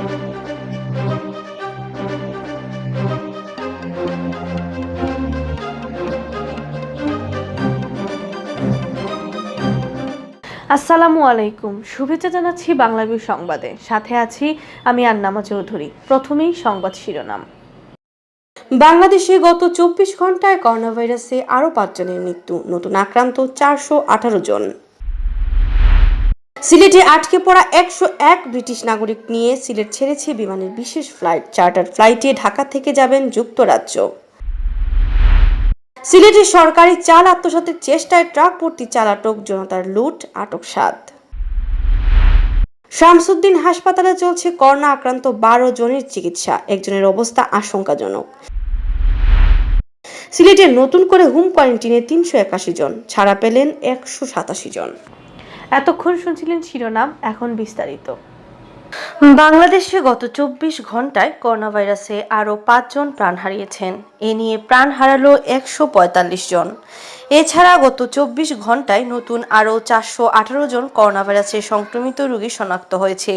আসসালামু আলাইকুম, শুভেচ্ছা জানাচ্ছি বাংলাভিউ সংবাদে। সাথে আছি আমি আন্নামা চৌধুরী। প্রথমেই সংবাদ শিরোনাম। বাংলাদেশে গত 24 ঘন্টায় করোনা ভাইরাসে আরও 5 জনের মৃত্যু, নতুন আক্রান্ত 418 জন। সিলেটে আটকে পড়া 101 ব্রিটিশ নাগরিক নিয়ে সিলেট ছেড়েছে বিমানের বিশেষ ফ্লাইট। চার্টার ফ্লাইটে ঢাকা থেকে যাবেন যুক্তরাজ্য। সিলেটে সরকারি চাল আত্মসাতের চেষ্টায় ট্রাক ভর্তি চাল আটক, জনতার লুট, আটক 7। শামসুদ্দিন হাসপাতালে চলছে করোনা আক্রান্ত 12 জনের চিকিৎসা, একজনের অবস্থা আশঙ্কাজনক। সিলেটে নতুন করে হোম কোয়ারেন্টিনে 381 জন, ছাড়া পেলেন 187 জন। এতক্ষণ শুনছিলেন শিরোনাম, এখন বিস্তারিত। বাংলাদেশে গত 24 ঘন্টায় করোনা ভাইরাসে আরও 5 জন প্রাণ হারিয়েছেন। এ নিয়ে প্রাণ হারালো 145 জন। এছাড়া গত 24 ঘন্টায় নতুন আরও 418 জন করোনা ভাইরাসে সংক্রমিত রোগী শনাক্ত হয়েছে।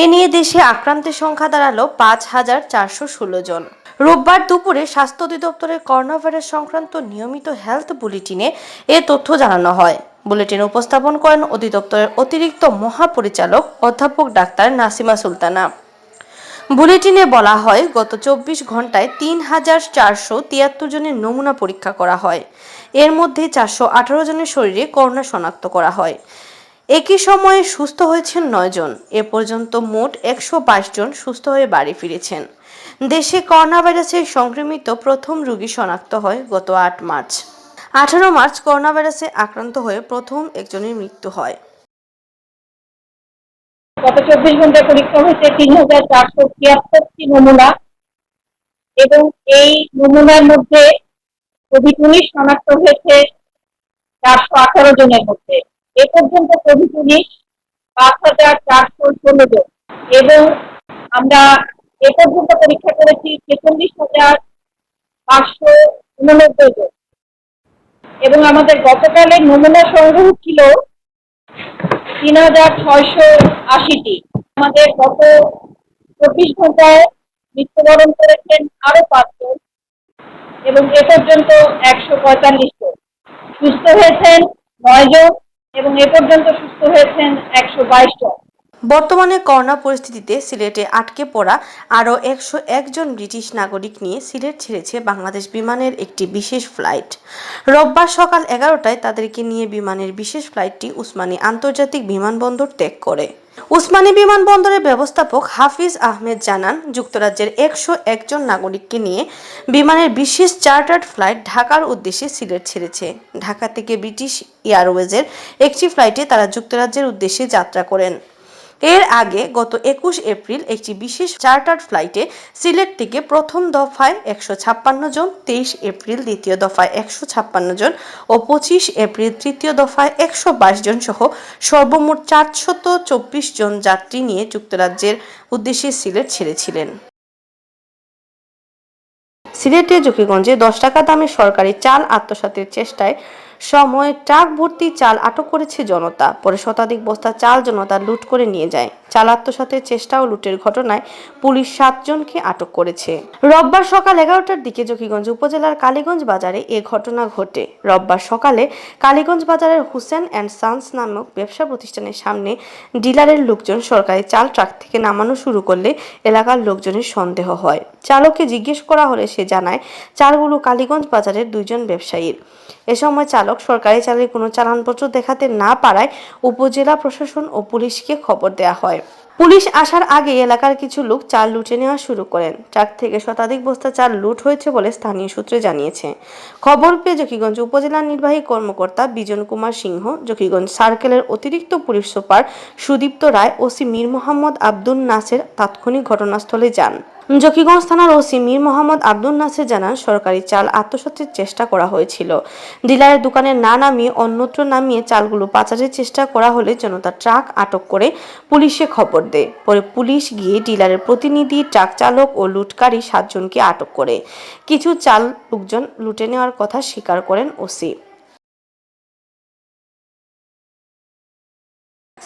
এ নিয়ে দেশে আক্রান্তের সংখ্যা দাঁড়ালো 5416 জন। রোববার দুপুরে স্বাস্থ্য অধিদপ্তরের করোনা ভাইরাস সংক্রান্ত নিয়মিত হেলথ বুলেটিনে এ তথ্য জানানো হয়। বুলেটিন উপস্থাপন করেন অধিদপ্তরের অতিরিক্ত মহাপরিচালক অধ্যাপক ডাক্তার নাসিমা সুলতানা। বুলেটিনে বলা হয়, গত 24 ঘন্টায় 3473 জনের নমুনা পরীক্ষা করা হয়। এর মধ্যে 418 জনের শরীরে করোনা শনাক্ত করা হয়। একই সময়ে সুস্থ হয়েছেন 9 জন। এ পর্যন্ত মোট 122 জন সুস্থ হয়ে বাড়ি ফিরেছেন। দেশে করোনা ভাইরাসে সংক্রমিত প্রথম রোগী শনাক্ত হয় গত 8 মার্চ। 18 মার্চ করোনা ভাইরাসে আক্রান্ত হয়ে প্রথম একজনের মৃত্যু হয়। গত 24 ঘন্টায় পরীক্ষা হয়েছে 3473টি নমুনা এবং এই নমুনার মধ্যে কোভিড-19 শনাক্ত হয়েছে 418 জনের মধ্যে। এ পর্যন্ত কোভিড-19 5416 জন এবং আমরা এ পর্যন্ত পরীক্ষা করেছি 46,589 জন এবং আমাদের গতকালের নমুনা সংগ্রহ ছিল 3680টি। আমাদের গত 24 ঘন্টায় মৃত্যুবরণ করেছেন আরো 5 জন এবং এ পর্যন্ত 145 জন। সুস্থ হয়েছেন 9 জন এবং এ পর্যন্ত সুস্থ হয়েছেন 122 জন। বর্তমানে করোনা পরিস্থিতিতে সিলেটে আটকে পড়া আরও 101 জন ব্রিটিশ নাগরিক নিয়ে সিলেট ছেড়েছে বাংলাদেশ বিমানের একটি বিশেষ ফ্লাইট। রোববার সকাল 11টায় তাদেরকে নিয়ে বিমানের বিশেষ ফ্লাইটটি উসমানী আন্তর্জাতিক বিমানবন্দর ত্যাগ করে। উসমানী বিমানবন্দরের ব্যবস্থাপক হাফিজ আহমেদ জানান, যুক্তরাজ্যের 101 জন নাগরিককে নিয়ে বিমানের বিশেষ চার্টার্ড ফ্লাইট ঢাকার উদ্দেশ্যে সিলেট ছেড়েছে। ঢাকা থেকে ব্রিটিশ এয়ারওয়েজের একটি ফ্লাইটে তারা যুক্তরাজ্যের উদ্দেশ্যে যাত্রা করেন। এর আগে গত 21 এপ্রিল একটি বিশেষ চার্টার্ড ফ্লাইটে সিলেট থেকে প্রথম দফায় 156 জন, 23 এপ্রিল দ্বিতীয় দফায় 156 জন ও 25 এপ্রিল তৃতীয় দফায় 122 জন সহ সর্বমোট 424 জন যাত্রী নিয়ে যুক্তরাজ্যের উদ্দেশ্যে সিলেট ছেড়েছিলেন। সিলেটে জকিগঞ্জে 10 টাকা দামে সরকারি চাল আত্মসাতের চেষ্টায় সময় ট্রাক ভর্তি চাল আটক করেছে জনতা। পরে শতাধিক বস্তা চাল জনতা লুট করে নিয়ে যায়। চাল আত্মসাতের চেষ্টা ও লুটের ঘটনায় পুলিশ 7 জনকে আটক করেছে। রোববার সকাল 11টার দিকে জকিগঞ্জ উপজেলার কালীগঞ্জ বাজারে এ ঘটনা ঘটে। রোববার সকালে কালীগঞ্জ বাজারের হুসেন অ্যান্ড সান্স নামক ব্যবসা প্রতিষ্ঠানের সামনে ডিলারের লোকজন সরকারি চাল ট্রাক থেকে নামানো শুরু করলে এলাকার লোকজনের সন্দেহ হয়। চালককে জিজ্ঞেস করা হলে সে জানায়, চালগুলো কালীগঞ্জ বাজারের 2 জন ব্যবসায়ীর। এ সময় চালক সরকারি চালের কোনো চালানপত্র দেখাতে না পারায় উপজেলা প্রশাসন ও পুলিশকে খবর দেওয়া হয়। পুলিশ আসার আগে এলাকার কিছু লোক চাল লুটে নেওয়া শুরু করেন। ট্রাক থেকে শতাধিক বস্তা চাল লুট হয়েছে বলে স্থানীয় সূত্রে জানিয়েছে। খবর পেয়ে জকিগঞ্জ উপজেলা নির্বাহী কর্মকর্তা বিজন কুমার সিংহ, জকিগঞ্জ সার্কেলের অতিরিক্ত police super Sudipta Roy, OC Mir Mohammad Abdul Naser তাৎক্ষণিক ঘটনাস্থলে যান। জকিগঞ্জ থানার ওসি মীর মোহাম্মদ আব্দুল নাসের জানান, সরকারি চাল আত্মসাতের চেষ্টা করা হয়েছিল। ডিলারের দোকানে না নামিয়ে অন্যত্র নামিয়ে চালগুলো পাচারের চেষ্টা করা হলে জনতা ট্রাক আটক করে পুলিশে খবর দেয়। পরে পুলিশ গিয়ে ডিলারের প্রতিনিধি, ট্রাক চালক ও লুটকারী 7 জনকে আটক করে। কিছু চাল লোকজন লুটে নেওয়ার কথা স্বীকার করেন ওসি।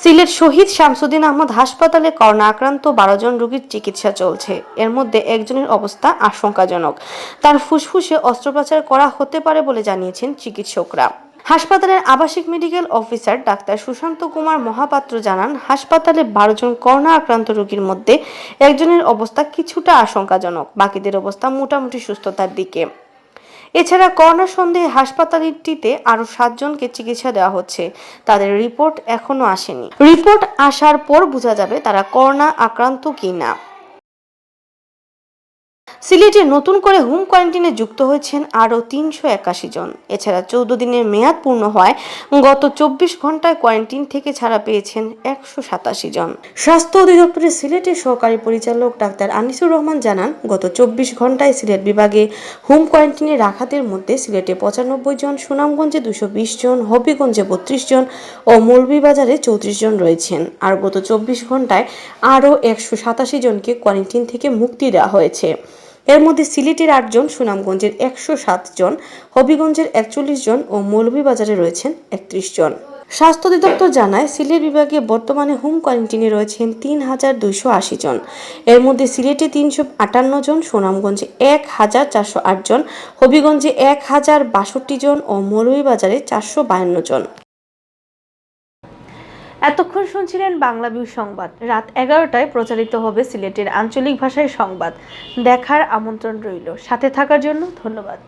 সিলেট শহীদ শামসুদ্দিন আহমদ হাসপাতালে করোনা আক্রান্ত 12 জন রোগীর চিকিৎসা চলছে। এর মধ্যে একজনের অবস্থা আশঙ্কাজনক। তার ফুসফুসে অস্ত্রোপচার করা হতে পারে বলে জানিয়েছেন চিকিৎসকরা। হাসপাতালের আবাসিক medical officer doctor Sushanta Kumar Mahapatra জানান, হাসপাতালে 12 জন করোনা আক্রান্ত রোগীর মধ্যে একজনের অবস্থা কিছুটা আশঙ্কাজনক, বাকিদের অবস্থা মোটামুটি সুস্থতার দিকে। এছাড়া করোনা সন্দেহে হাসপাতালটিতে আরো 7 জনকে চিকিৎসা দেওয়া হচ্ছে। তাদের রিপোর্ট এখনো আসেনি। রিপোর্ট আসার পর বোঝা যাবে তারা করোনা আক্রান্ত কিনা। সিলেটে নতুন করে হোম কোয়ারেন্টাইনে যুক্ত হয়েছেন আরও 381 জন। এছাড়া 14 দিনের মেয়াদ পূর্ণ হওয়ায় গত 24 ঘন্টায় কোয়ারেন্টাইন থেকে ছাড়া পেয়েছেন 187 জন। স্বাস্থ্য অধিদপ্তরের সিলেটের সহকারী পরিচালক ডাক্তার আনিসুর রহমান জানান, গত 24 ঘন্টায় সিলেট বিভাগে হোম কোয়ারেন্টাইনে রাখাদের মধ্যে সিলেটে 95 জন, সুনামগঞ্জে 220 জন, হবিগঞ্জে 32 জন ও মৌলভীবাজারে 34 জন রয়েছেন। আর গত 24 ঘন্টায় আরও 187 জনকে কোয়ারেন্টাইন থেকে মুক্তি দেওয়া হয়েছে। এর মধ্যে সিলেটের 8 জন, সুনামগঞ্জের 107 জন, হবিগঞ্জের 41 জন ও মৌলভীবাজারে রয়েছেন 31 জন। স্বাস্থ্য অধিদপ্তর জানায়, সিলেট বিভাগে বর্তমানে হোম কোয়ারেন্টাইনে রয়েছেন 3280 জন। এর মধ্যে সিলেটে 358 জন, সুনামগঞ্জে 1408 জন, হবিগঞ্জে 1062 জন ও মৌলভীবাজারে 452 জন। এতক্ষণ শুনছিলেন বাংলা ভিউ সংবাদ। রাত 11টায় প্রচারিত হবে সিলেটের আঞ্চলিক ভাষায় সংবাদ। দেখার আমন্ত্রণ রইল। সাথে থাকার জন্য ধন্যবাদ।